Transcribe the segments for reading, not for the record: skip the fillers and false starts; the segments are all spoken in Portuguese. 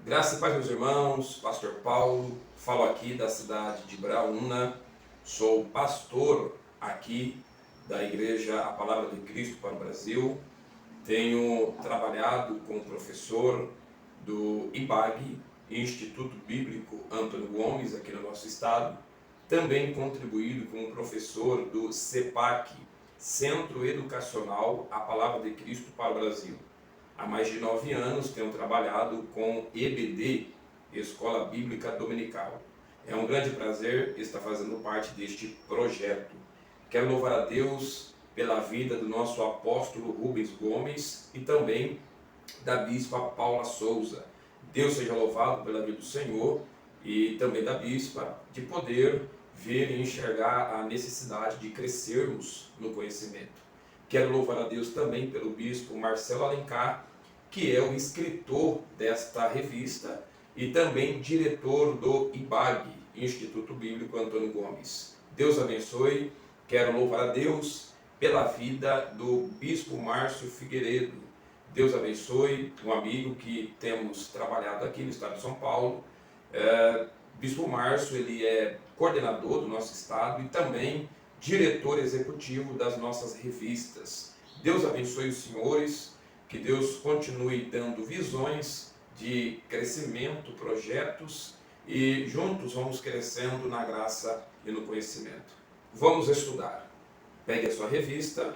Graça e paz, meus irmãos, Pastor Paulo, falo aqui da cidade de Braúna, sou pastor aqui da Igreja A Palavra de Cristo para o Brasil, tenho trabalhado como professor do IBAG, Instituto Bíblico Antônio Gomes, aqui no nosso estado, também contribuído como professor do CEPAC, Centro Educacional A Palavra de Cristo para o Brasil. Há mais de 9 anos tenho trabalhado com EBD, Escola Bíblica Dominical. É um grande prazer estar fazendo parte deste projeto. Quero louvar a Deus pela vida do nosso apóstolo Rubens Gomes e também da bispa Paula Souza. Deus seja louvado pela vida do Senhor e também da bispa de poder ver e enxergar a necessidade de crescermos no conhecimento. Quero louvar a Deus também pelo bispo Marcelo Alencar, que é o escritor desta revista e também diretor do IBAG, Instituto Bíblico Antônio Gomes. Deus abençoe. Quero louvar a Deus pela vida do bispo Márcio Figueiredo. Deus abençoe, um amigo que temos trabalhado aqui no estado de São Paulo. Bispo Márcio, ele é coordenador do nosso estado e também diretor executivo das nossas revistas. Deus abençoe os senhores, que Deus continue dando visões de crescimento, projetos e juntos vamos crescendo na graça e no conhecimento. Vamos estudar. Pegue a sua revista,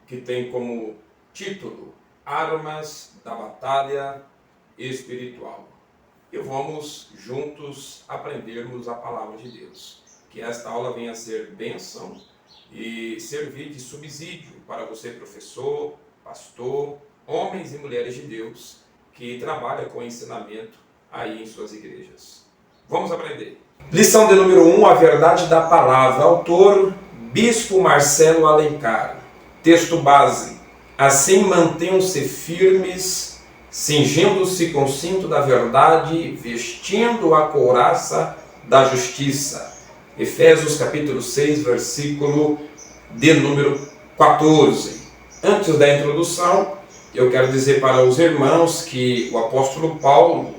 que tem como título Armas da Batalha Espiritual. E vamos juntos aprendermos a palavra de Deus. Que esta aula venha a ser bênção e servir de subsídio para você, professor, pastor, homens e mulheres de Deus que trabalham com ensinamento aí em suas igrejas. Vamos aprender. Lição de número 1, a verdade da palavra. Autor, Bispo Marcelo Alencar. Texto base. Assim mantenham-se firmes, cingindo-se com o cinto da verdade, vestindo a couraça da justiça. Efésios capítulo 6, versículo de número 14. Antes da introdução, eu quero dizer para os irmãos que o apóstolo Paulo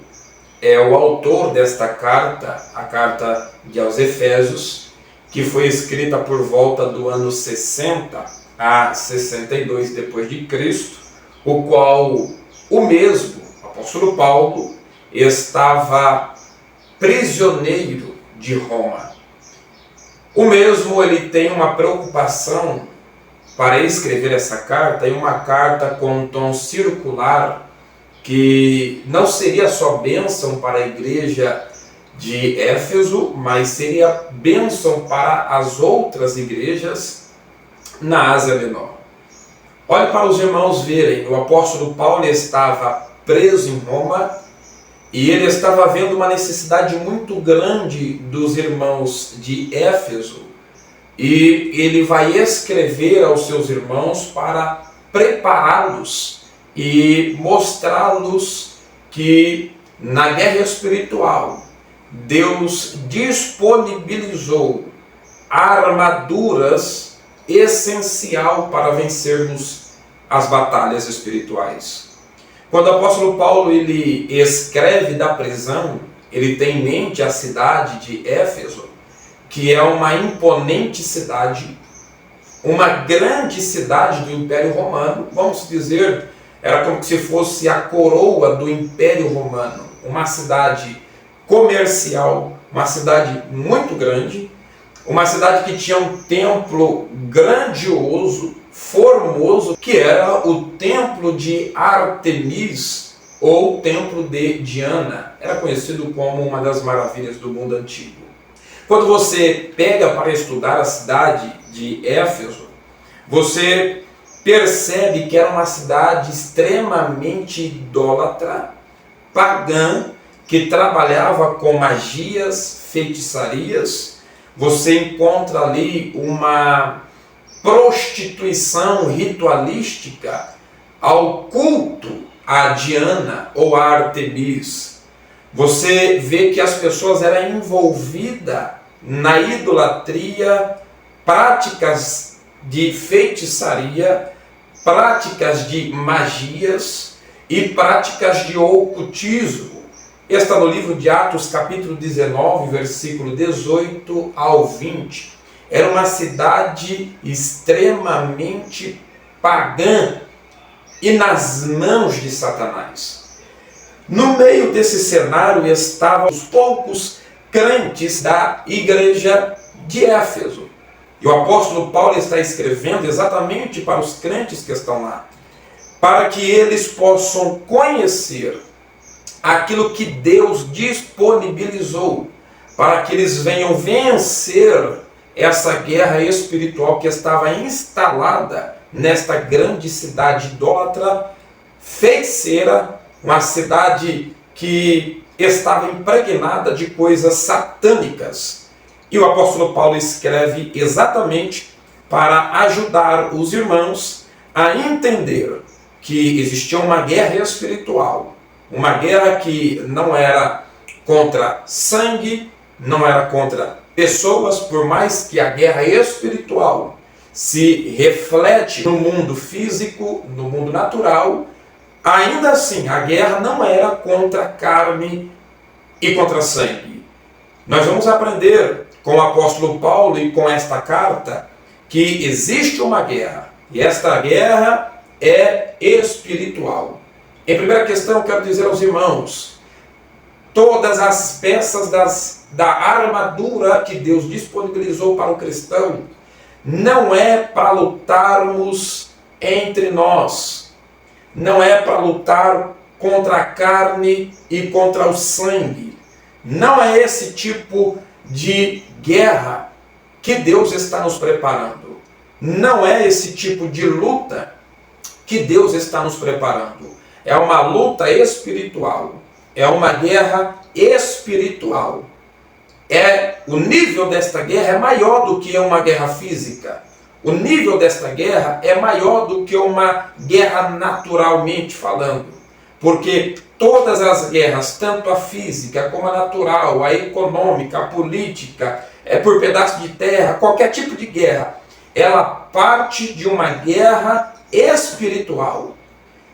é o autor desta carta, a carta aos Efésios, que foi escrita por volta do ano 60 a 62 depois de Cristo, o qual o mesmo apóstolo Paulo estava prisioneiro de Roma. O mesmo, ele tem uma preocupação para escrever essa carta, e uma carta com um tom circular, que não seria só bênção para a igreja de Éfeso, mas seria bênção para as outras igrejas na Ásia Menor. Olhe para os irmãos verem, o apóstolo Paulo estava preso em Roma, e ele estava vendo uma necessidade muito grande dos irmãos de Éfeso, e ele vai escrever aos seus irmãos para prepará-los e mostrá-los que na guerra espiritual Deus disponibilizou armaduras essencial para vencermos as batalhas espirituais. Quando o apóstolo Paulo ele escreve da prisão, ele tem em mente a cidade de Éfeso, que é uma imponente cidade, uma grande cidade do Império Romano, vamos dizer, era como se fosse a coroa do Império Romano, uma cidade comercial, uma cidade muito grande, uma cidade que tinha um templo grandioso, formoso, que era o templo de Artemis ou templo de Diana. Era conhecido como uma das maravilhas do mundo antigo. Quando você pega para estudar a cidade de Éfeso, você percebe que era uma cidade extremamente idólatra, pagã, que trabalhava com magias, feitiçarias. Você encontra ali uma prostituição ritualística ao culto a Diana ou a Artemis. Você vê que as pessoas eram envolvidas na idolatria, práticas de feitiçaria, práticas de magias, e práticas de ocultismo. Está no livro de Atos, capítulo 19, versículo 18 ao 20. Era uma cidade extremamente pagã e nas mãos de Satanás. No meio desse cenário estavam os poucos crentes da igreja de Éfeso. E o apóstolo Paulo está escrevendo exatamente para os crentes que estão lá, para que eles possam conhecer aquilo que Deus disponibilizou, para que eles venham vencer essa guerra espiritual que estava instalada nesta grande cidade idólatra, feiticeira, uma cidade que estava impregnada de coisas satânicas. E o apóstolo Paulo escreve exatamente para ajudar os irmãos a entender que existia uma guerra espiritual, uma guerra que não era contra sangue, não era contra pessoas, por mais que a guerra espiritual se reflete no mundo físico, no mundo natural, ainda assim a guerra não era contra carne e contra sangue. Nós vamos aprender com o apóstolo Paulo e com esta carta que existe uma guerra, e esta guerra é espiritual. Em primeira questão, quero dizer aos irmãos, todas as peças da armadura que Deus disponibilizou para o cristão não é para lutarmos entre nós, não é para lutar contra a carne e contra o sangue. Não é esse tipo de guerra que Deus está nos preparando. Não é esse tipo de luta que Deus está nos preparando. É uma luta espiritual. É uma guerra espiritual. O nível desta guerra é maior do que uma guerra física. O nível desta guerra é maior do que uma guerra naturalmente falando. Porque todas as guerras, tanto a física como a natural, a econômica, a política, por pedaço de terra, qualquer tipo de guerra, ela parte de uma guerra espiritual.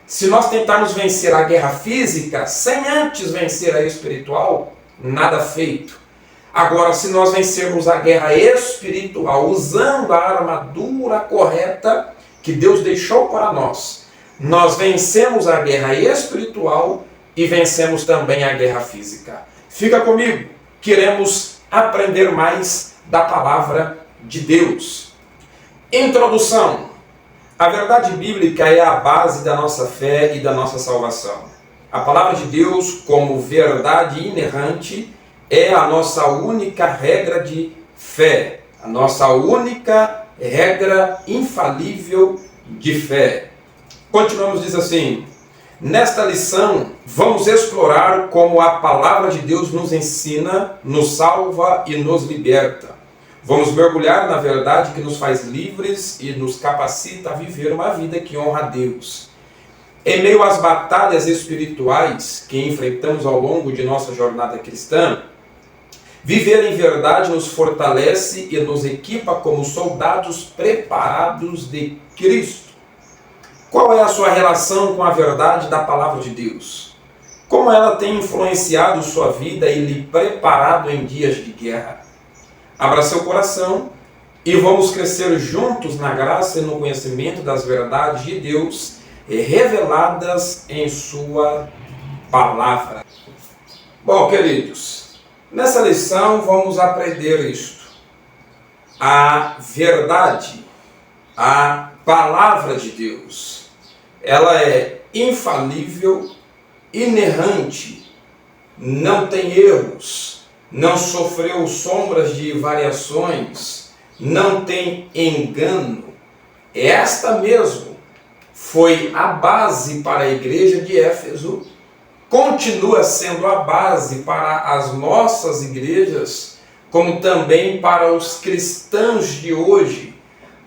Se nós tentarmos vencer a guerra física sem antes vencer a espiritual, nada feito. Agora, se nós vencermos a guerra espiritual usando a armadura correta que Deus deixou para nós, nós vencemos a guerra espiritual e vencemos também a guerra física. Fica comigo, queremos aprender mais da palavra de Deus. Introdução. A verdade bíblica é a base da nossa fé e da nossa salvação. A palavra de Deus, como verdade inerrante, é a nossa única regra de fé, a nossa única regra infalível de fé. Continuamos, diz assim: nesta lição vamos explorar como a palavra de Deus nos ensina, nos salva e nos liberta. Vamos mergulhar na verdade que nos faz livres e nos capacita a viver uma vida que honra a Deus. Em meio às batalhas espirituais que enfrentamos ao longo de nossa jornada cristã, viver em verdade nos fortalece e nos equipa como soldados preparados de Cristo. Qual é a sua relação com a verdade da palavra de Deus? Como ela tem influenciado sua vida e lhe preparado em dias de guerra? Abra seu coração e vamos crescer juntos na graça e no conhecimento das verdades de Deus reveladas em sua palavra. Bom, queridos, nessa lição vamos aprender isto. A verdade, a palavra de Deus, ela é infalível, inerrante, não tem erros, não sofreu sombras de variações, não tem engano. Esta mesmo foi a base para a igreja de Éfeso, continua sendo a base para as nossas igrejas, como também para os cristãos de hoje,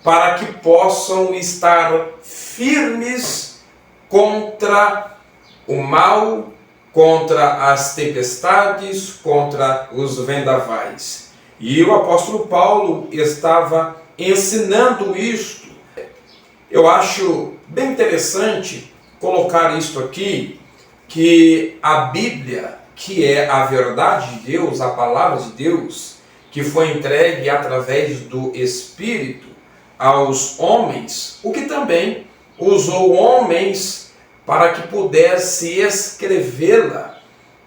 para que possam estar firmes contra o mal, contra as tempestades, contra os vendavais. E o apóstolo Paulo estava ensinando isto. Eu acho bem interessante colocar isto aqui, que a Bíblia, que é a verdade de Deus, a palavra de Deus, que foi entregue através do Espírito aos homens, o que também usou homens para que pudesse escrevê-la.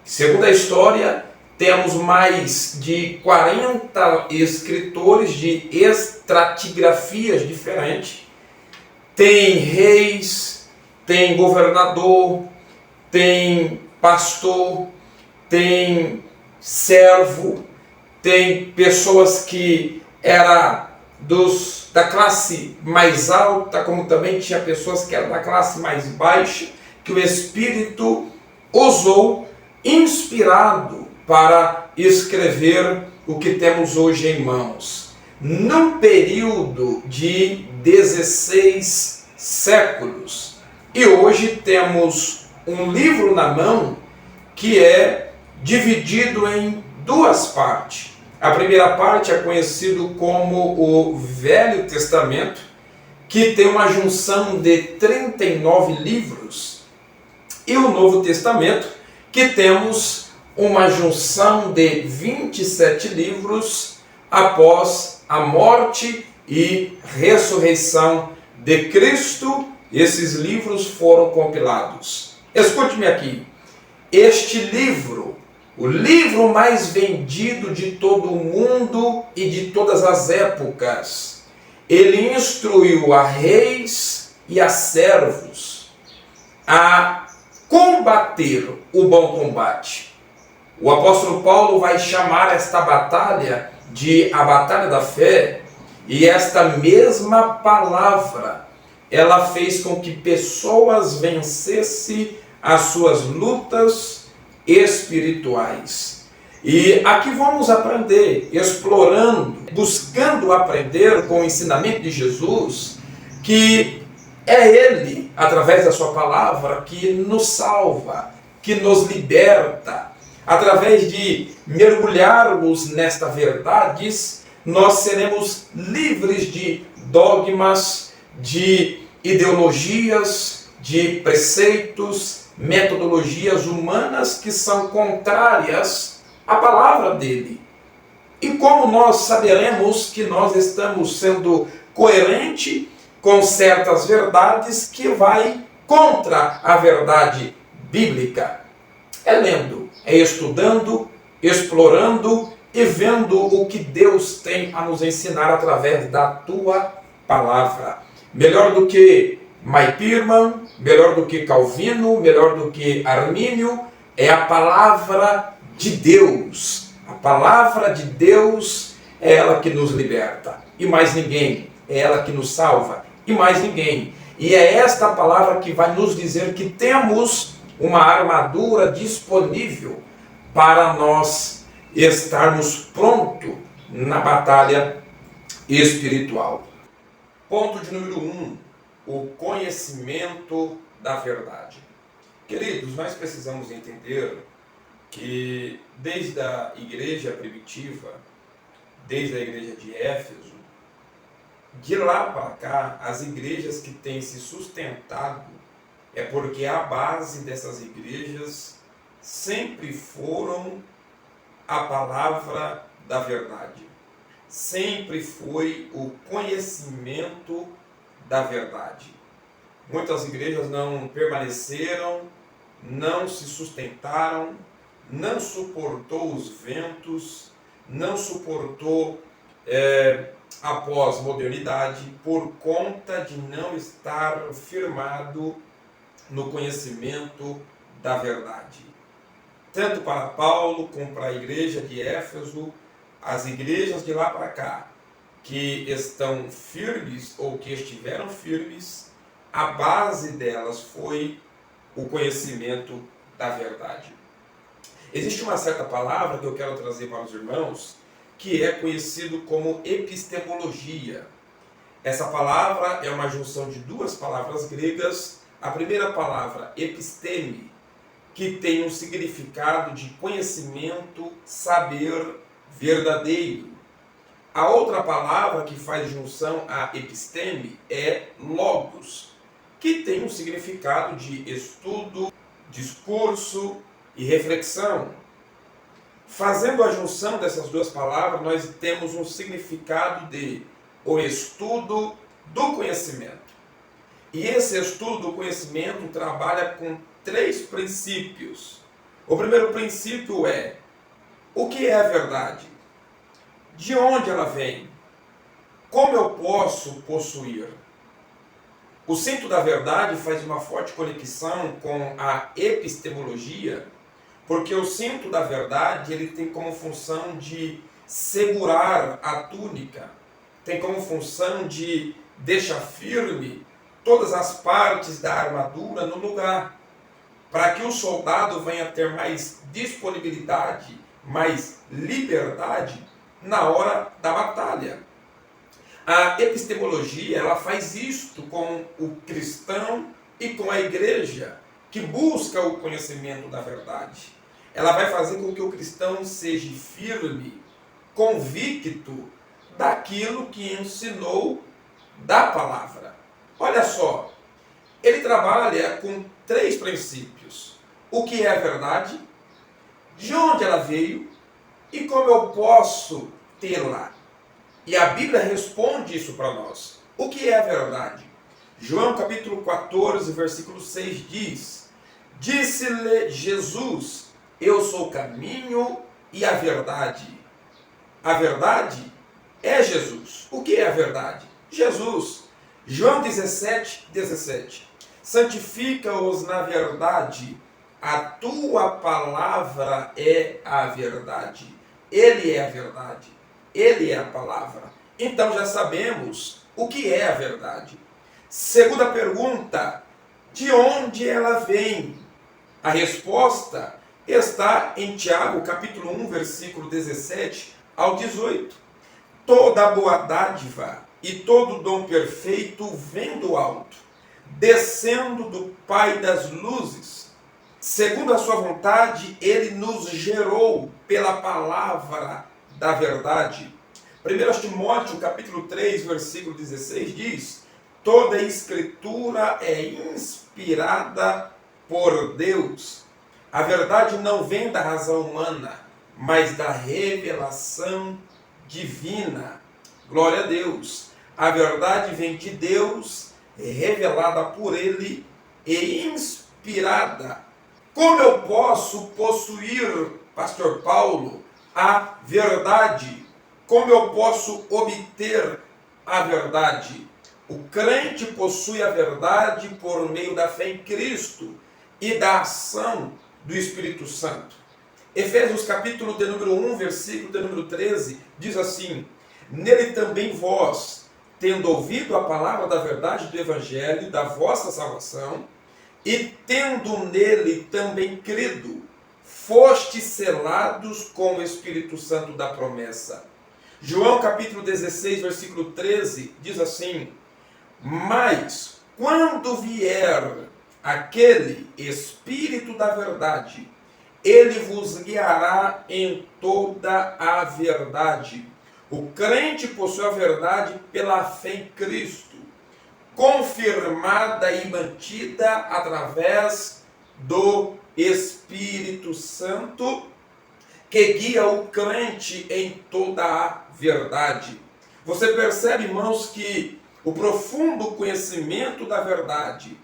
Segundo a história, temos mais de 40 escritores de estratigrafias diferentes. Tem reis, tem governador, tem pastor, tem servo, tem pessoas que eram da classe mais alta, como também tinha pessoas que eram da classe mais baixa, que o Espírito usou, inspirado para escrever o que temos hoje em mãos. Num período de 16 séculos. E hoje temos um livro na mão que é dividido em duas partes. A primeira parte é conhecido como o Velho Testamento, que tem uma junção de 39 livros, e o Novo Testamento, que temos uma junção de 27 livros após a morte e ressurreição de Cristo. Esses livros foram compilados. Escute-me aqui. Este livro, o livro mais vendido de todo o mundo e de todas as épocas, ele instruiu a reis e a servos a combater o bom combate. O apóstolo Paulo vai chamar esta batalha de a batalha da fé, e esta mesma palavra, ela fez com que pessoas vencessem as suas lutas espirituais. E aqui vamos aprender, explorando, buscando aprender com o ensinamento de Jesus, que é Ele, através da sua palavra, que nos salva, que nos liberta. Através de mergulharmos nesta verdades, nós seremos livres de dogmas, de ideologias, de preceitos, metodologias humanas que são contrárias à palavra dele. E como nós saberemos que nós estamos sendo coerentes com certas verdades que vai contra a verdade bíblica? É lendo, é estudando, explorando e vendo o que Deus tem a nos ensinar através da tua palavra. Melhor do que Maipirman, melhor do que Calvino, melhor do que Armínio, é a palavra de Deus. A palavra de Deus é ela que nos liberta. E mais ninguém. É ela que nos salva. E mais ninguém. E é esta palavra que vai nos dizer que temos uma armadura disponível para nós estarmos prontos na batalha espiritual. Ponto de número 1, o conhecimento da verdade. Queridos, nós precisamos entender que desde a igreja primitiva, desde a igreja de Éfeso, de lá para cá, as igrejas que têm se sustentado é porque a base dessas igrejas sempre foram a palavra da verdade. Sempre foi o conhecimento da verdade. Muitas igrejas não permaneceram, não se sustentaram, não suportou os ventos, não suportou a pós-modernidade por conta de não estar firmado no conhecimento da verdade. Tanto para Paulo como para a igreja de Éfeso, as igrejas de lá para cá, que estão firmes ou que estiveram firmes, a base delas foi o conhecimento da verdade. Existe uma certa palavra que eu quero trazer para os irmãos, que é conhecido como epistemologia. Essa palavra é uma junção de duas palavras gregas. A primeira palavra, episteme, que tem um significado de conhecimento, saber verdadeiro. A outra palavra que faz junção a episteme é logos. que tem um significado de estudo, discurso e reflexão. Fazendo a junção dessas duas palavras, nós temos um significado de o estudo do conhecimento. E esse estudo do conhecimento trabalha com 3 princípios. O primeiro princípio é: o que é a verdade? De onde ela vem? Como eu posso possuir? O cinto da verdade faz uma forte conexão com a epistemologia, porque o cinto da verdade ele tem como função de segurar a túnica, tem como função de deixar firme todas as partes da armadura no lugar, para que o soldado venha ter mais disponibilidade, mais liberdade na hora da batalha. A epistemologia ela faz isto com o cristão e com a igreja, que busca o conhecimento da verdade. Ela vai fazer com que o cristão seja firme, convicto daquilo que ensinou da palavra. Olha só, ele trabalha com 3 princípios. O que é a verdade, de onde ela veio e como eu posso tê-la. E a Bíblia responde isso para nós. O que é a verdade? João capítulo 14, versículo 6 diz: Disse-lhe Jesus, eu sou o caminho e a verdade. A verdade é Jesus. O que é a verdade? Jesus. João 17, 17. Santifica-os na verdade, a tua palavra é a verdade. Ele é a verdade. Ele é a palavra. Então já sabemos o que é a verdade. Segunda pergunta: de onde ela vem? A resposta está em Tiago, capítulo 1, versículo 17 ao 18. Toda boa dádiva e todo dom perfeito vem do alto, descendo do Pai das luzes. Segundo a sua vontade, ele nos gerou pela palavra da verdade. 1 Timóteo capítulo 3, versículo 16 diz: toda a escritura é inspirada por Deus. A verdade não vem da razão humana, mas da revelação divina. Glória a Deus. A verdade vem de Deus, revelada por Ele e inspirada. Como eu posso possuir, Pastor Paulo, a verdade? Como eu posso obter a verdade? O crente possui a verdade por meio da fé em Cristo e da ação do Espírito Santo. Efésios capítulo de número 1, versículo de número 13, diz assim: nele também vós, tendo ouvido a palavra da verdade do Evangelho, da vossa salvação, e tendo nele também crido, fostes selados com o Espírito Santo da promessa. João capítulo 16, versículo 13, diz assim: mas quando vier aquele Espírito da verdade, ele vos guiará em toda a verdade. O crente possui a verdade pela fé em Cristo, confirmada e mantida através do Espírito Santo, que guia o crente em toda a verdade. Você percebe, irmãos, que o profundo conhecimento da verdade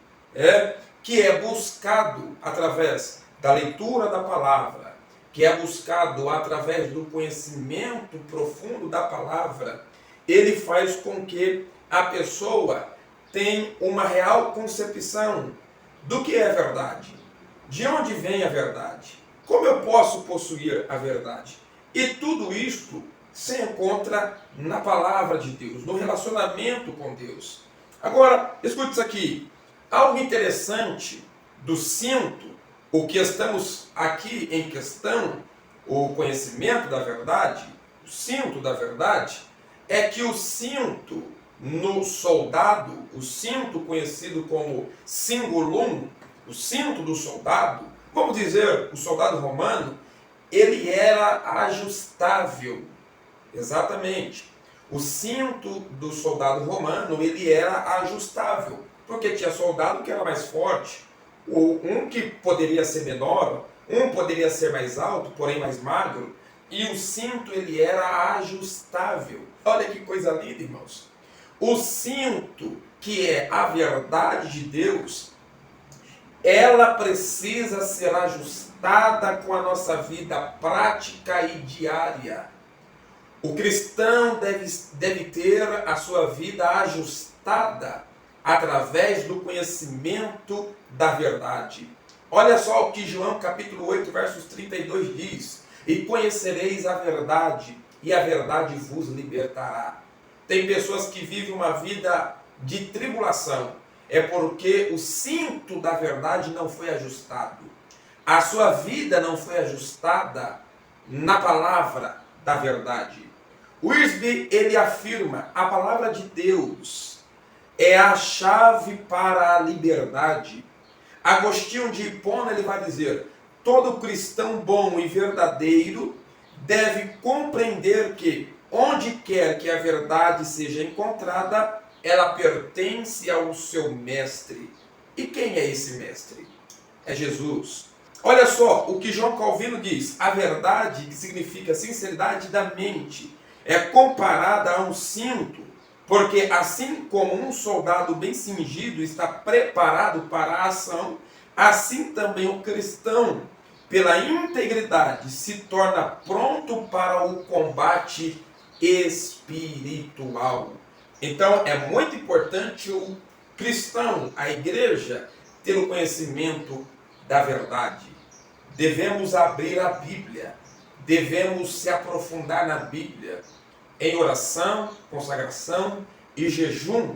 que é buscado através da leitura da palavra, que é buscado através do conhecimento profundo da palavra, ele faz com que a pessoa tenha uma real concepção do que é verdade, de onde vem a verdade, como eu posso possuir a verdade. E tudo isto se encontra na palavra de Deus, no relacionamento com Deus. Agora, escute isso aqui. Algo interessante do cinto, o que estamos aqui em questão, o conhecimento da verdade, o cinto da verdade, é que o cinto no soldado, o cinto conhecido como cingulum, o cinto do soldado, vamos dizer, o soldado romano, ele era ajustável. Exatamente. O cinto do soldado romano, ele era ajustável. Porque tinha soldado que era mais forte, um que poderia ser menor, um poderia ser mais alto, porém mais magro, e o cinto ele era ajustável. Olha que coisa linda, irmãos. O cinto, que é a verdade de Deus, ela precisa ser ajustada com a nossa vida prática e diária. O cristão deve ter a sua vida ajustada através do conhecimento da verdade. Olha só o que João capítulo 8, versos 32 diz: e conhecereis a verdade, e a verdade vos libertará. Tem pessoas que vivem uma vida de tribulação, é porque o cinto da verdade não foi ajustado. A sua vida não foi ajustada na palavra da verdade. Wiersbe, ele afirma, a palavra de Deus é a chave para a liberdade. Agostinho de Hipona, ele vai dizer, todo cristão bom e verdadeiro deve compreender que, onde quer que a verdade seja encontrada, ela pertence ao seu mestre. E quem é esse mestre? É Jesus. Olha só o que João Calvino diz, a verdade, que significa sinceridade da mente, é comparada a um cinto, porque assim como um soldado bem cingido está preparado para a ação, assim também o cristão, pela integridade, se torna pronto para o combate espiritual. Então é muito importante o cristão, a igreja, ter o conhecimento da verdade. Devemos abrir a Bíblia, devemos se aprofundar na Bíblia, em oração, consagração e jejum,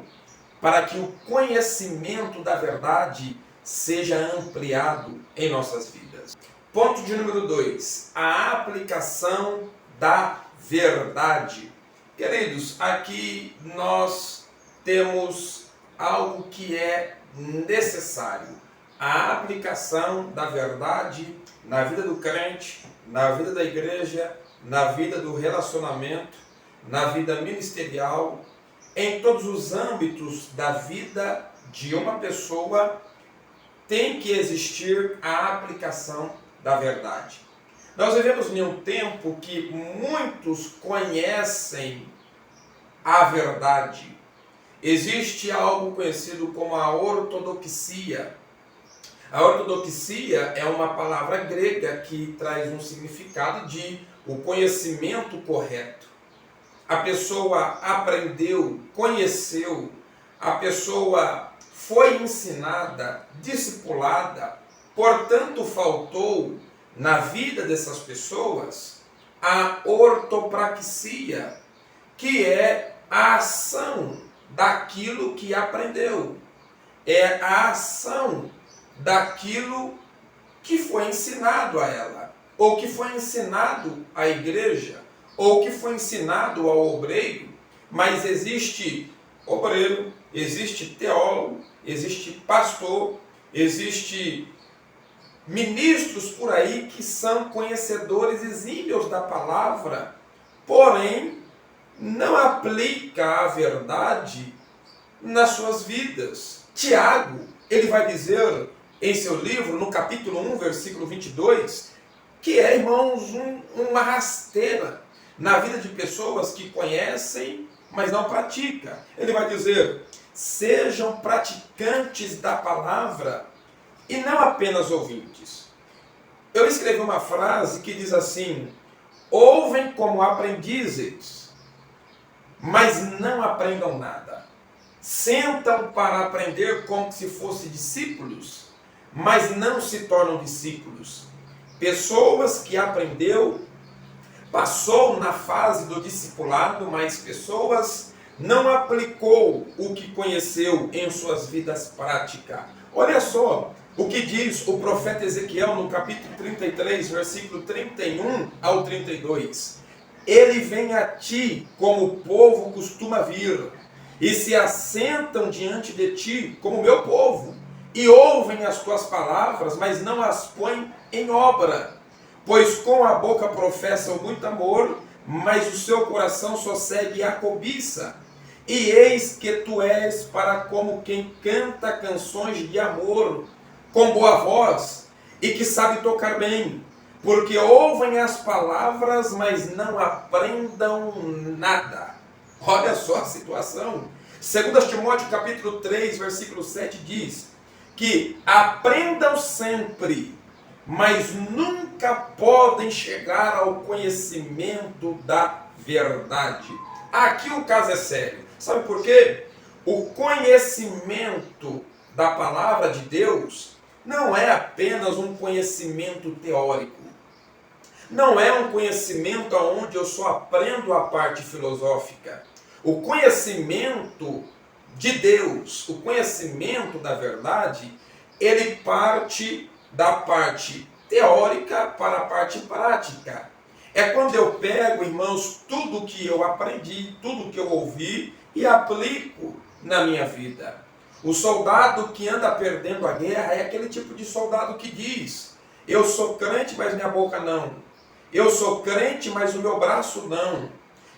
para que o conhecimento da verdade seja ampliado em nossas vidas. Ponto de número 2, a aplicação da verdade. Queridos, aqui nós temos algo que é necessário, a aplicação da verdade na vida do crente, na vida da igreja, na vida do relacionamento, na vida ministerial, em todos os âmbitos da vida de uma pessoa, tem que existir a aplicação da verdade. Nós vivemos em um tempo que muitos conhecem a verdade. Existe algo conhecido como a ortodoxia. A ortodoxia é uma palavra grega que traz um significado de o conhecimento correto. A pessoa aprendeu, conheceu, a pessoa foi ensinada, discipulada, portanto faltou na vida dessas pessoas a ortopraxia, que é a ação daquilo que aprendeu, é a ação daquilo que foi ensinado a ela, ou que foi ensinado à igreja, ou que foi ensinado ao obreiro. Mas existe obreiro, existe teólogo, existe pastor, existe ministros por aí que são conhecedores exímios da palavra, porém não aplica a verdade nas suas vidas. Tiago, ele vai dizer em seu livro, no capítulo 1, versículo 22, que é, irmãos, uma rasteira na vida de pessoas que conhecem, mas não praticam. Ele vai dizer, sejam praticantes da palavra e não apenas ouvintes. Eu escrevi uma frase que diz assim, ouvem como aprendizes, mas não aprendam nada. Sentam para aprender como se fossem discípulos, mas não se tornam discípulos. Pessoas que aprendeu, passou na fase do discipulado, mas pessoas não aplicou o que conheceu em suas vidas práticas. Olha só o que diz o profeta Ezequiel no capítulo 33, versículo 31 ao 32. Ele vem a ti como o povo costuma vir, e se assentam diante de ti como meu povo, e ouvem as tuas palavras, mas não as põem em obra. Pois com a boca professam muito amor, mas o seu coração só segue a cobiça. E eis que tu és para como quem canta canções de amor com boa voz e que sabe tocar bem, porque ouvem as palavras, mas não aprendam nada. Olha só a situação. 2 Timóteo capítulo 3, versículo 7 diz que aprendam sempre, mas nunca podem chegar ao conhecimento da verdade. Aqui o caso é sério. Sabe por quê? O conhecimento da palavra de Deus não é apenas um conhecimento teórico. Não é um conhecimento onde eu só aprendo a parte filosófica. O conhecimento de Deus, o conhecimento da verdade, ele parte da parte teórica para a parte prática. É quando eu pego, irmãos, tudo que eu aprendi, tudo que eu ouvi e aplico na minha vida. O soldado que anda perdendo a guerra é aquele tipo de soldado que diz: eu sou crente, mas minha boca não. Eu sou crente, mas o meu braço não.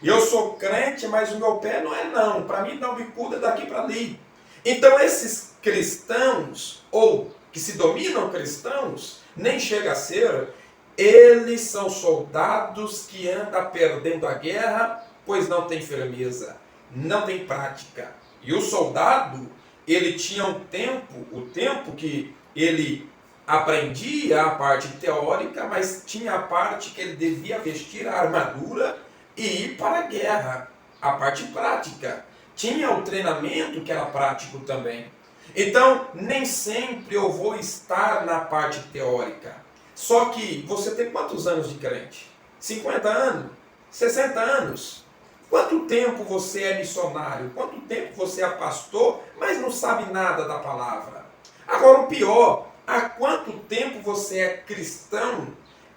Eu sou crente, mas o meu pé não é não. Para mim dá um bicuda daqui para ali. Então esses cristãos, ou que se dominam cristãos, nem chega a ser, eles são soldados que andam perdendo a guerra, pois não tem firmeza, não tem prática. E o soldado, ele tinha um tempo, o tempo que ele aprendia a parte teórica, mas tinha a parte que ele devia vestir a armadura e ir para a guerra, a parte prática. Tinha o treinamento que era prático também. Então, nem sempre eu vou estar na parte teórica. Só que você tem quantos anos de crente? 50 anos? 60 anos? Quanto tempo você é missionário? Quanto tempo você é pastor, mas não sabe nada da palavra? Agora o pior, há quanto tempo você é cristão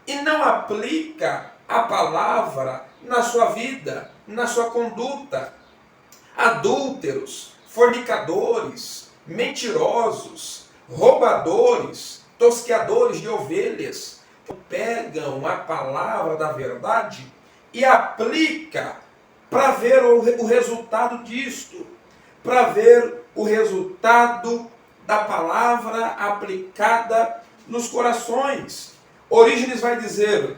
e não aplica a palavra na sua vida, na sua conduta? Adúlteros, fornicadores, mentirosos, roubadores, tosqueadores de ovelhas, pegam a palavra da verdade e aplica para ver o resultado disto, para ver o resultado da palavra aplicada nos corações. Orígenes vai dizer: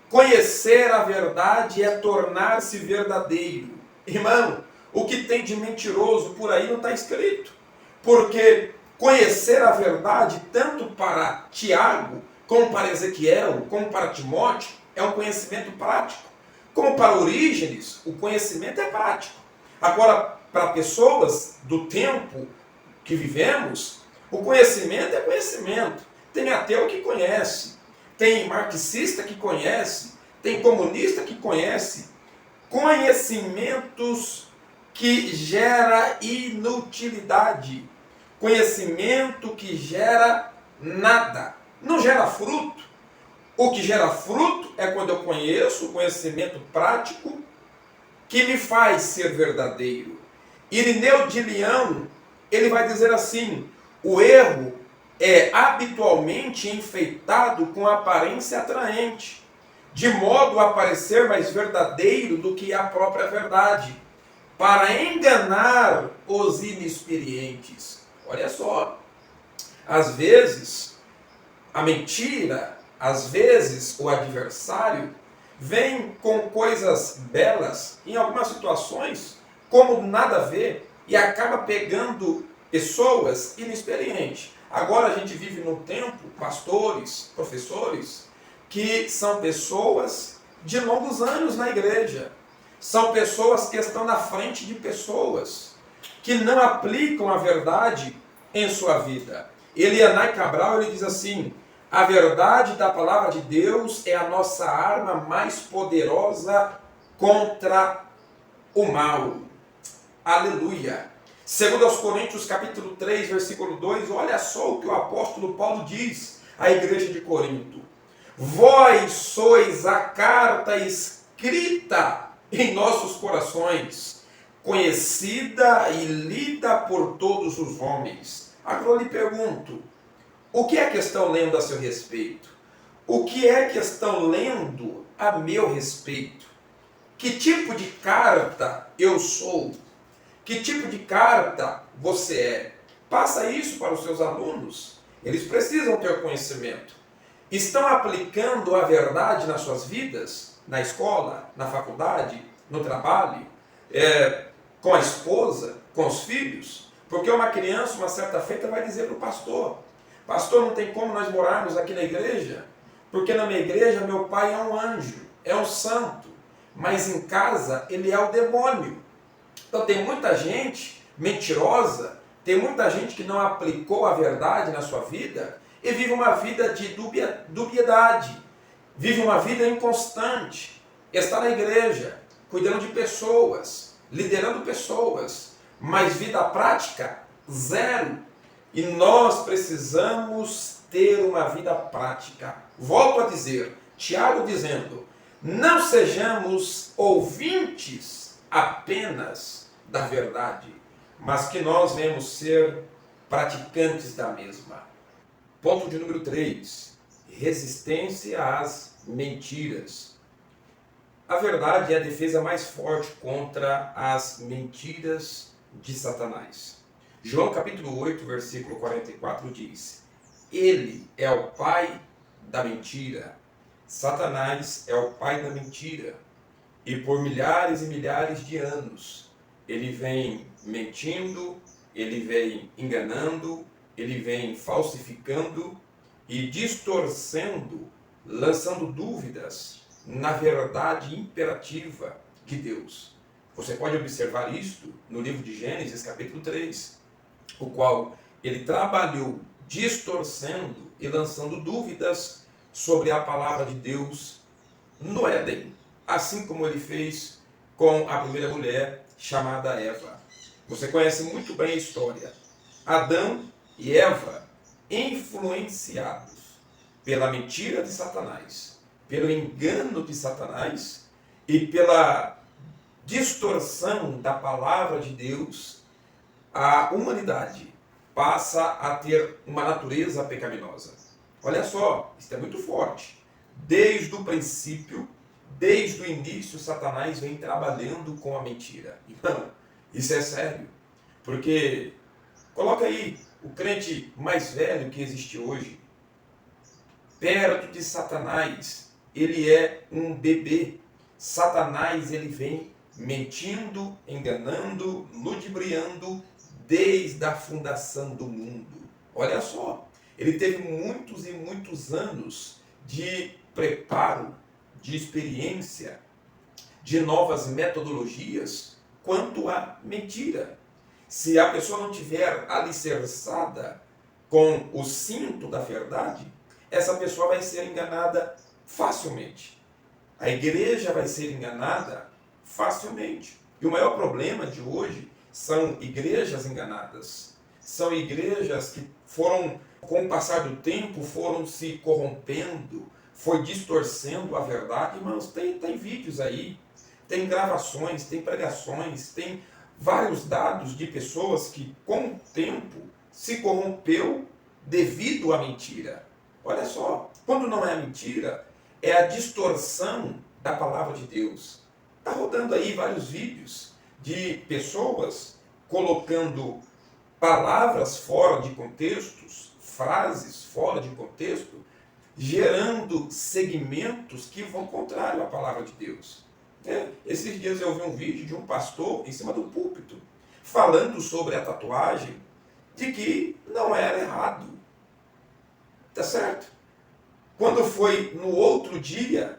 conhecer a verdade é tornar-se verdadeiro. Irmão, o que tem de mentiroso por aí não está escrito. Porque conhecer a verdade, tanto para Tiago, como para Ezequiel, como para Timóteo, é um conhecimento prático. Como para Orígenes, o conhecimento é prático. Agora, para pessoas do tempo que vivemos, o conhecimento é conhecimento. Tem ateu que conhece, tem marxista que conhece, tem comunista que conhece. Conhecimentos que gera inutilidade. Conhecimento que gera nada. Não gera fruto. O que gera fruto é quando eu conheço o conhecimento prático que me faz ser verdadeiro. Irineu de Leão, ele vai dizer assim: o erro é habitualmente enfeitado com aparência atraente, de modo a parecer mais verdadeiro do que a própria verdade, para enganar os inexperientes. Olha só, às vezes a mentira, às vezes o adversário vem com coisas belas, em algumas situações, como nada a ver, e acaba pegando pessoas inexperientes. Agora a gente vive num tempo, pastores, professores, que são pessoas de longos anos na igreja. São pessoas que estão na frente de pessoas que não aplicam a verdade em sua vida. Elianai Cabral, ele diz assim: a verdade da palavra de Deus é a nossa arma mais poderosa contra o mal. Aleluia. Segundo aos Coríntios capítulo 3, versículo 2, olha só o que o apóstolo Paulo diz à igreja de Corinto: vós sois a carta escrita em nossos corações, conhecida e lida por todos os homens. Agora eu lhe pergunto: o que é que estão lendo a seu respeito? O que é que estão lendo a meu respeito? Que tipo de carta eu sou? Que tipo de carta você é? Passa isso para os seus alunos. Eles precisam ter conhecimento. Estão aplicando a verdade nas suas vidas? Na escola, na faculdade, no trabalho, com a esposa, com os filhos? Porque uma criança, uma certa feita, vai dizer para o pastor: pastor, não tem como nós morarmos aqui na igreja, porque na minha igreja meu pai é um anjo, é um santo, mas em casa ele é o demônio. Então tem muita gente mentirosa, tem muita gente que não aplicou a verdade na sua vida e vive uma vida de dubiedade, vive uma vida inconstante, está na igreja, cuidando de pessoas, liderando pessoas, mas vida prática, zero. E nós precisamos ter uma vida prática. Volto a dizer, Tiago dizendo, não sejamos ouvintes apenas da verdade, mas que nós venhamos ser praticantes da mesma. Ponto de número 3, resistência às mentiras. A verdade é a defesa mais forte contra as mentiras de Satanás. João capítulo 8, versículo 44 diz: ele é o pai da mentira. Satanás é o pai da mentira. E por milhares e milhares de anos, ele vem mentindo, ele vem enganando, ele vem falsificando e distorcendo, lançando dúvidas na verdade imperativa de Deus. Você pode observar isto no livro de Gênesis, capítulo 3, o qual ele trabalhou distorcendo e lançando dúvidas sobre a palavra de Deus no Éden, assim como ele fez com a primeira mulher chamada Eva. Você conhece muito bem a história. Adão e Eva, influenciados pela mentira de Satanás, pelo engano de Satanás e pela distorção da palavra de Deus, a humanidade passa a ter uma natureza pecaminosa. Olha só, isso é muito forte. Desde o princípio, desde o início, Satanás vem trabalhando com a mentira. Então, isso é sério. Porque, coloca aí, o crente mais velho que existe hoje, perto de Satanás, ele é um bebê. Satanás, ele vem mentindo, enganando, ludibriando, desde a fundação do mundo. Olha só, ele teve muitos e muitos anos de preparo, de experiência, de novas metodologias quanto à mentira. Se a pessoa não tiver alicerçada com o cinto da verdade, essa pessoa vai ser enganada facilmente. A igreja vai ser enganada facilmente. E o maior problema de hoje são igrejas enganadas. São igrejas que foram, com o passar do tempo, foram se corrompendo, foi distorcendo a verdade. Irmãos, tem vídeos aí, tem gravações, tem pregações, tem vários dados de pessoas que, com o tempo, se corrompeu devido à mentira. Olha só, quando não é a mentira, é a distorção da palavra de Deus. Está rodando aí vários vídeos de pessoas colocando palavras fora de contextos, frases fora de contexto, gerando segmentos que vão contrário à palavra de Deus. Esses dias eu vi um vídeo de um pastor em cima do púlpito, falando sobre a tatuagem, de que não era errado. Tá certo? Quando foi no outro dia,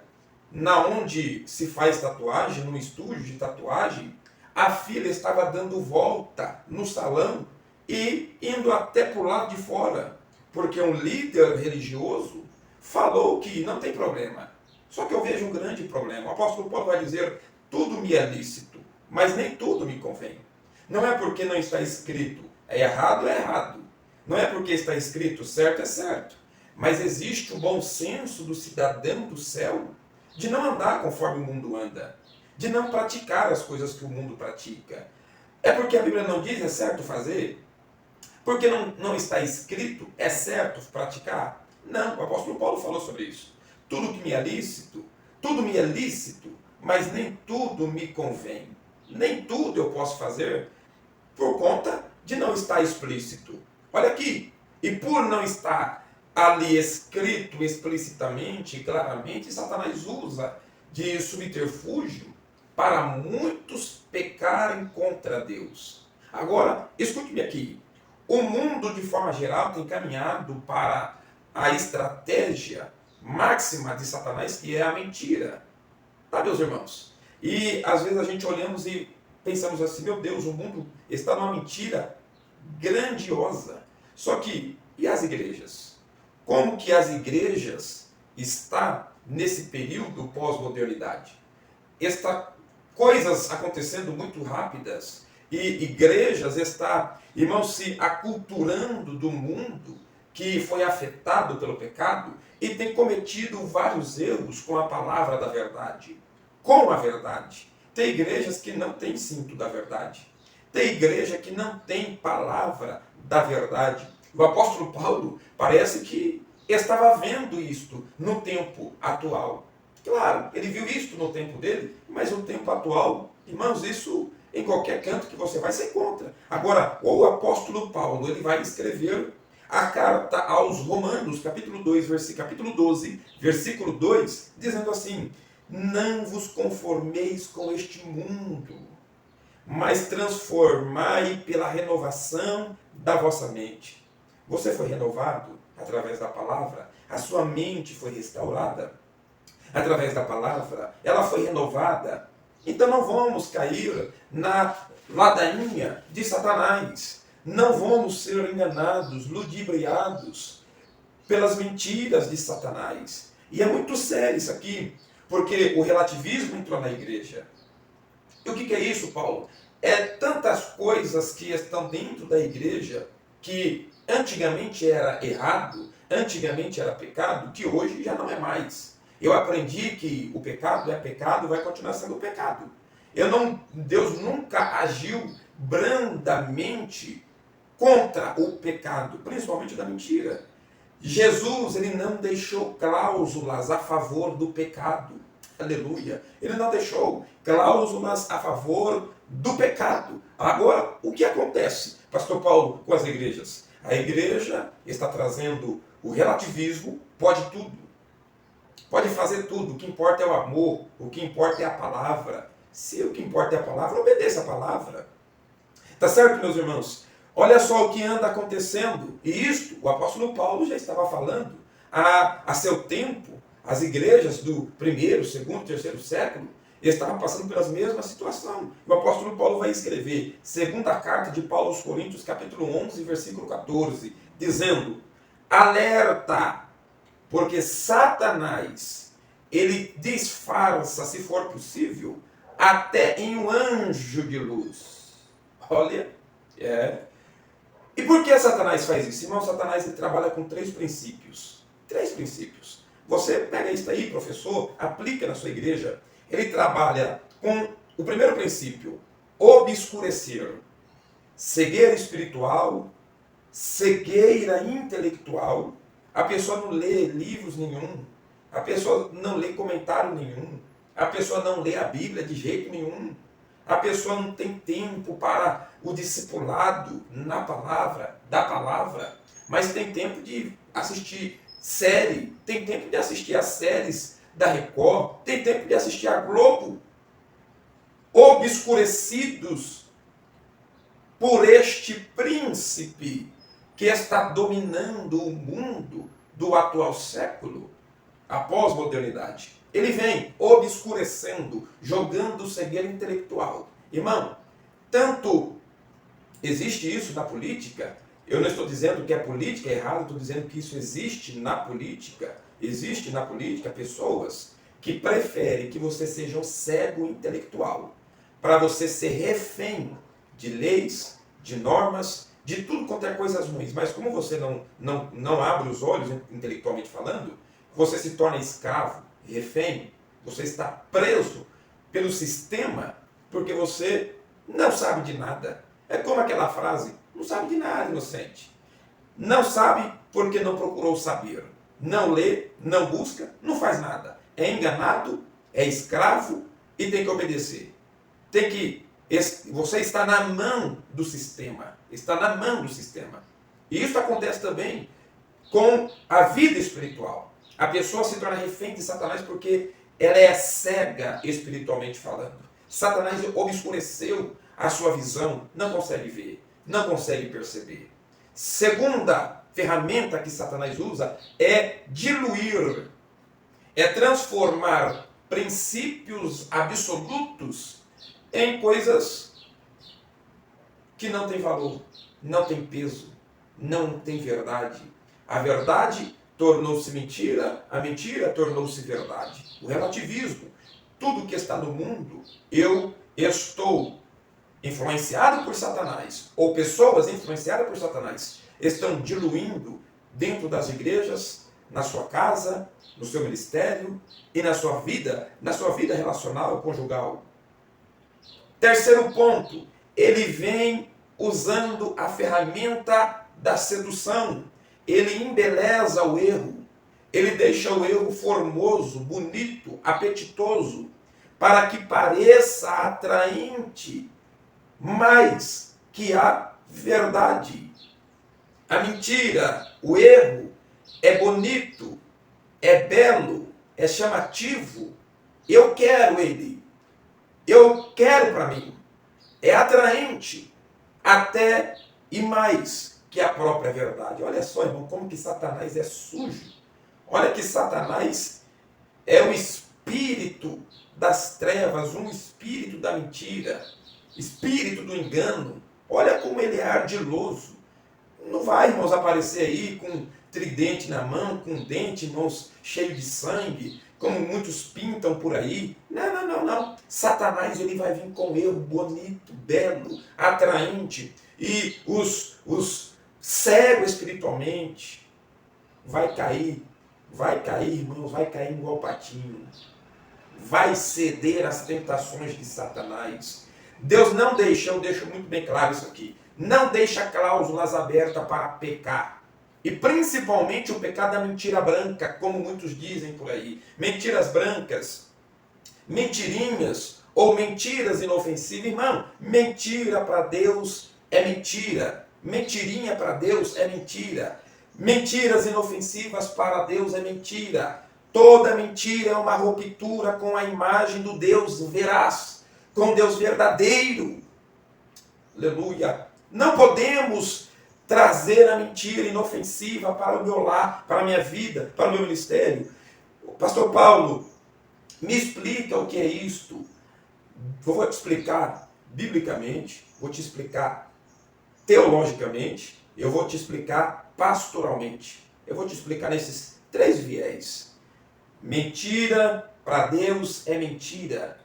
na onde se faz tatuagem, num estúdio de tatuagem, a filha estava dando volta no salão e indo até para o lado de fora, porque um líder religioso falou que não tem problema. Só que eu vejo um grande problema. O apóstolo Paulo vai dizer, tudo me é lícito, mas nem tudo me convém. Não é porque não está escrito, é errado. Não é porque está escrito, certo é certo. Mas existe o bom senso do cidadão do céu de não andar conforme o mundo anda, de não praticar as coisas que o mundo pratica. É porque a Bíblia não diz é certo fazer? Porque não está escrito é certo praticar? Não, o apóstolo Paulo falou sobre isso. Tudo que me é lícito, tudo me é lícito, mas nem tudo me convém. Nem tudo eu posso fazer. Por conta de não estar explícito. Olha aqui. E por não estar ali escrito explicitamente, claramente, Satanás usa de subterfúgio para muitos pecarem contra Deus. Agora, escute-me aqui. O mundo, de forma geral, tem caminhado para a estratégia máxima de Satanás, que é a mentira. Tá, meus irmãos? E às vezes a gente olhamos e pensamos assim, meu Deus, o mundo está numa mentira grandiosa. Só que, e as igrejas? Como que as igrejas estão nesse período pós-modernidade? Está coisas acontecendo muito rápidas e igrejas estão, irmãos, se aculturando do mundo que foi afetado pelo pecado e tem cometido vários erros com a palavra da verdade. Com a verdade. Tem igrejas que não têm cinto da verdade. Tem igreja que não tem palavra da verdade. O apóstolo Paulo parece que estava vendo isto no tempo atual. Claro, ele viu isto no tempo dele, mas no tempo atual, irmãos, isso em qualquer canto que você vai ser contra. Agora, o apóstolo Paulo, ele vai escrever a carta aos Romanos, capítulo 12, versículo 2, dizendo assim: não vos conformeis com este mundo, mas transformai pela renovação da vossa mente. Você foi renovado através da palavra, a sua mente foi restaurada através da palavra, ela foi renovada. Então não vamos cair na ladainha de Satanás, não vamos ser enganados, ludibriados pelas mentiras de Satanás. E é muito sério isso aqui, porque o relativismo entrou na igreja. E o que é isso, Paulo? É tantas coisas que estão dentro da igreja que antigamente era errado, antigamente era pecado, que hoje já não é mais. Eu aprendi que o pecado é pecado, vai continuar sendo pecado. Deus nunca agiu brandamente contra o pecado, principalmente da mentira. Jesus, ele não deixou cláusulas a favor do pecado. Aleluia. Ele não deixou cláusulas a favor do pecado. Agora, o que acontece, pastor Paulo, com as igrejas? A igreja está trazendo o relativismo, pode tudo. Pode fazer tudo, o que importa é o amor, o que importa é a palavra. Se o que importa é a palavra, obedeça a palavra. Tá certo, meus irmãos? Olha só o que anda acontecendo. E isto, o apóstolo Paulo já estava falando a seu tempo. As igrejas do primeiro, segundo, terceiro século estavam passando pelas mesmas situações. O apóstolo Paulo vai escrever, segunda carta de Paulo aos Coríntios, capítulo 11, versículo 14, dizendo: alerta! Porque Satanás, ele disfarça, se for possível, até em um anjo de luz. Olha, E por que Satanás faz isso? Irmão, Satanás ele trabalha com três princípios. Três princípios. Você pega isso aí, professor, aplica na sua igreja. Ele trabalha com o primeiro princípio: obscurecer. Cegueira espiritual, cegueira intelectual. A pessoa não lê livros nenhum, a pessoa não lê comentário nenhum, a pessoa não lê a Bíblia de jeito nenhum, a pessoa não tem tempo para o discipulado na palavra, da palavra, mas tem tempo de assistir série, tem tempo de assistir as séries da Record, tem tempo de assistir a Globo, obscurecidos por este príncipe que está dominando o mundo do atual século, a pós-modernidade. Ele vem obscurecendo, jogando cegueira intelectual. Irmão, tanto existe isso na política, eu não estou dizendo que a política é errada, estou dizendo que isso existe na política. Existe na política pessoas que preferem que você seja um cego intelectual, para você ser refém de leis, de normas, de tudo quanto é coisas ruins. Mas como você não abre os olhos, intelectualmente falando, você se torna escravo, refém, você está preso pelo sistema, porque você não sabe de nada. É como aquela frase: não sabe de nada, inocente. Não sabe porque não procurou saber. Não lê, não busca, não faz nada. É enganado, é escravo e tem que obedecer. Tem que Você está na mão do sistema. Está na mão do sistema. E isso acontece também com a vida espiritual. A pessoa se torna refém de Satanás porque ela é cega espiritualmente falando. Satanás obscureceu a sua visão, não consegue ver, não consegue perceber. Segunda ferramenta que Satanás usa é diluir, é transformar princípios absolutos em coisas que não têm valor, não têm peso, não têm verdade. A verdade tornou-se mentira, a mentira tornou-se verdade. O relativismo, tudo que está no mundo, eu estou influenciado por Satanás, ou pessoas influenciadas por Satanás, estão diluindo dentro das igrejas, na sua casa, no seu ministério e na sua vida relacional, conjugal. Terceiro ponto, ele vem usando a ferramenta da sedução. Ele embeleza o erro, ele deixa o erro formoso, bonito, apetitoso, para que pareça atraente mais que a verdade. A mentira, o erro, é bonito, é belo, é chamativo. Eu quero ele, eu quero para mim. É atraente até e mais que a própria verdade. Olha só, irmão, como que Satanás é sujo. Olha que Satanás é o espírito das trevas, um espírito da mentira, espírito do engano. Olha como ele é ardiloso. Não vai, irmãos, aparecer aí com tridente na mão, com dente, irmãos, cheio de sangue, como muitos pintam por aí. Não. Satanás, ele vai vir com erro bonito, belo, atraente. E os cegos espiritualmente vai cair, irmãos, vai cair igual patinho. Vai ceder às tentações de Satanás. Deus não deixa, eu deixo muito bem claro isso aqui, não deixa cláusulas abertas para pecar. E principalmente o pecado da mentira branca, como muitos dizem por aí. Mentiras brancas, mentirinhas ou mentiras inofensivas. Irmão, mentira para Deus é mentira. Mentirinha para Deus é mentira. Mentiras inofensivas para Deus é mentira. Toda mentira é uma ruptura com a imagem do Deus veraz, com Deus verdadeiro. Aleluia. Não podemos trazer a mentira inofensiva para o meu lar, para a minha vida, para o meu ministério. Pastor Paulo, me explica o que é isto. Vou te explicar biblicamente, vou te explicar teologicamente, eu vou te explicar pastoralmente. Eu vou te explicar nesses 3 viés. Mentira para Deus é mentira.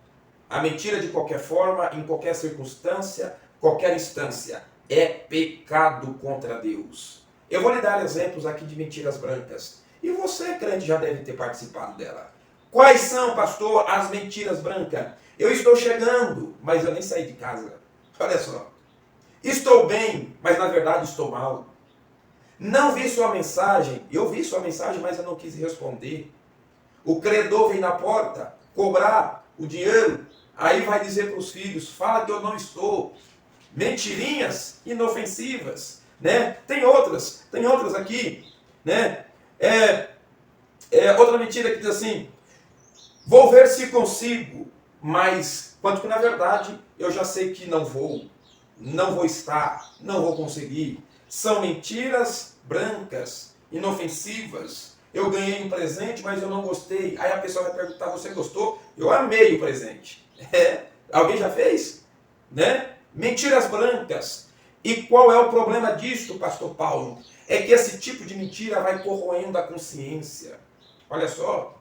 A mentira de qualquer forma, em qualquer circunstância, qualquer instância, é pecado contra Deus. Eu vou lhe dar exemplos aqui de mentiras brancas. E você, crente, já deve ter participado dela. Quais são, pastor, as mentiras brancas? Eu estou chegando, mas eu nem saí de casa. Olha só. Estou bem, mas na verdade estou mal. Não vi sua mensagem. Eu vi sua mensagem, mas eu não quis responder. O credor vem na porta cobrar o dinheiro. Aí vai dizer para os filhos, fala que eu não estou. Mentirinhas inofensivas, né? Tem outras aqui, né? Outra mentira que diz assim, vou ver se consigo, mas quanto que na verdade eu já sei que não vou estar, não vou conseguir. São mentiras brancas, inofensivas. Eu ganhei um presente, mas eu não gostei. Aí a pessoa vai perguntar, você gostou? Eu amei o presente. Alguém já fez? Né? Mentiras brancas. E qual é o problema disto, pastor Paulo? É que esse tipo de mentira vai corroendo a consciência. Olha só.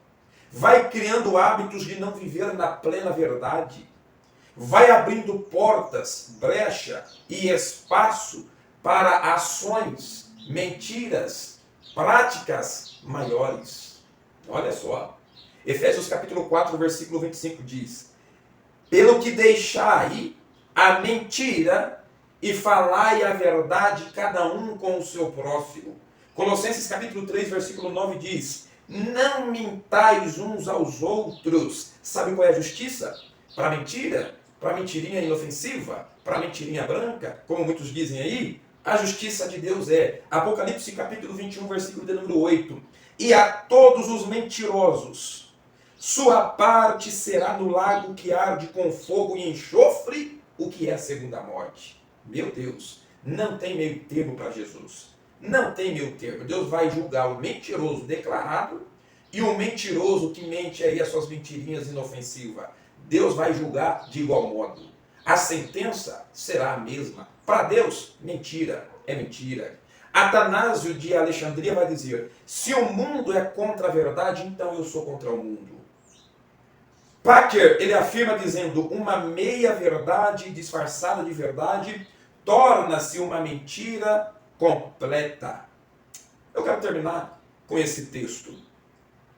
Vai criando hábitos de não viver na plena verdade. Vai abrindo portas, brecha e espaço para ações, mentiras, práticas maiores. Olha só. Efésios capítulo 4, versículo 25 diz, pelo que deixai a mentira e falai a verdade cada um com o seu próximo. Colossenses capítulo 3, versículo 9 diz, não mintais uns aos outros. Sabe qual é a justiça para a mentira? para a mentirinha inofensiva, para a mentirinha branca, como muitos dizem aí, a justiça de Deus é. Apocalipse capítulo 21, versículo de número 8. E a todos os mentirosos, sua parte será no lago que arde com fogo e enxofre, o que é a segunda morte. Meu Deus, não tem meio termo para Jesus. Não tem meio termo. Deus vai julgar o mentiroso declarado e o mentiroso que mente aí as suas mentirinhas inofensivas. Deus vai julgar de igual modo. A sentença será a mesma. Para Deus, mentira é mentira. Atanásio de Alexandria vai dizer: se o mundo é contra a verdade, então eu sou contra o mundo. Packer, ele afirma dizendo: uma meia-verdade disfarçada de verdade torna-se uma mentira completa. Eu quero terminar com esse texto.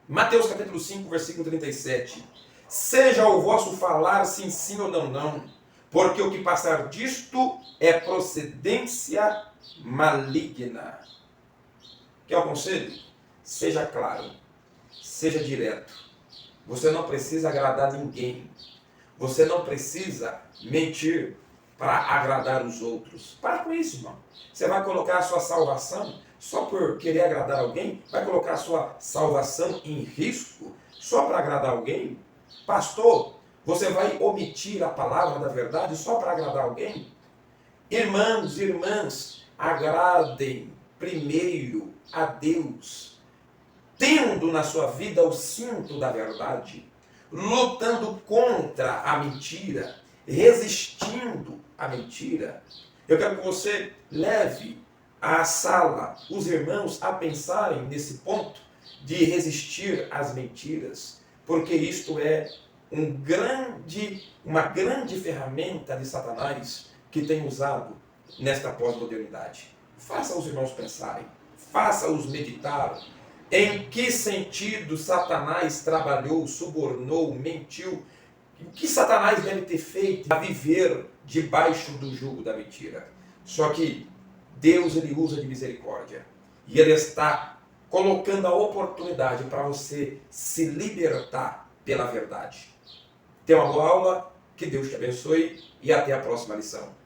Mateus capítulo 5, versículo 37. Seja o vosso falar sim, sim ou não, não, porque o que passar disto é procedência maligna. Quer o conselho? Seja claro, seja direto. Você não precisa agradar ninguém. Você não precisa mentir para agradar os outros. Para com isso, irmão. Você vai colocar a sua salvação só por querer agradar alguém? Vai colocar a sua salvação em risco só para agradar alguém? Pastor, você vai omitir a palavra da verdade só para agradar alguém? Irmãos e irmãs, agradem primeiro a Deus, tendo na sua vida o cinto da verdade, lutando contra a mentira, resistindo à mentira. Eu quero que você leve à sala os irmãos a pensarem nesse ponto de resistir às mentiras, porque isto é uma grande ferramenta de Satanás que tem usado nesta pós-modernidade. Faça os irmãos pensarem, faça-os meditar. Em que sentido Satanás trabalhou, subornou, mentiu? O que Satanás deve ter feito a viver debaixo do jugo da mentira? Só que Deus, ele usa de misericórdia. E ele está colocando a oportunidade para você se libertar pela verdade. Tenha uma boa aula, que Deus te abençoe e até a próxima lição.